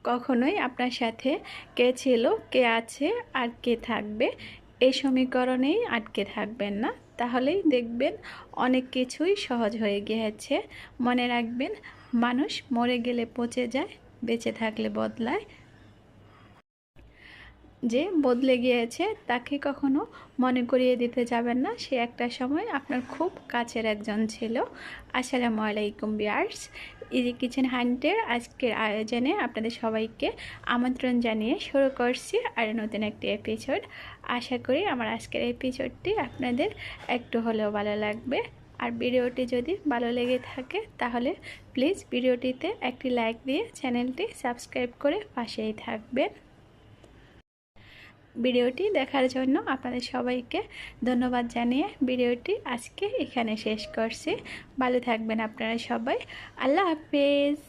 কখনোই আপনার সাথে কে ছিল, কে আছে আর কে থাকবে এই সমীকরণেই আটকে থাকবেন না, তাহলেই দেখবেন অনেক কিছুই সহজ হয়ে গিয়েছে। মনে রাখবেন, মানুষ মরে গেলে পচে যায়, বেঁচে থাকলে বদলায়। যে বদলে গিয়েছে তাকে কখনো মনে করিয়ে দিতে যাবেন না, সে একটা সময় আপনার খুব কাছের একজন ছিল। আসসালামু আলাইকুম ভিউয়ার্স, ইজি কিচেন হান্টের আজকের আয়োজনে আপনাদের সবাইকে আমন্ত্রণ জানিয়ে শুরু করছি আর নতুন একটি এপিসোড। আশা করি আমার আজকের এপিসোডটি আপনাদের একটু হলেও ভালো লাগবে। আর ভিডিওটি যদি ভালো লেগে থাকে তাহলে প্লিজ ভিডিওটিতে একটি লাইক দিয়ে চ্যানেলটি সাবস্ক্রাইব করে পাশেই থাকবেন। ভিডিওটি দেখার জন্য আপনাদের সবাইকে ধন্যবাদ জানিয়ে ভিডিওটি আজকে এখানে শেষ করছি। ভালো থাকবেন আপনারা সবাই। আল্লাহ হাফেজ।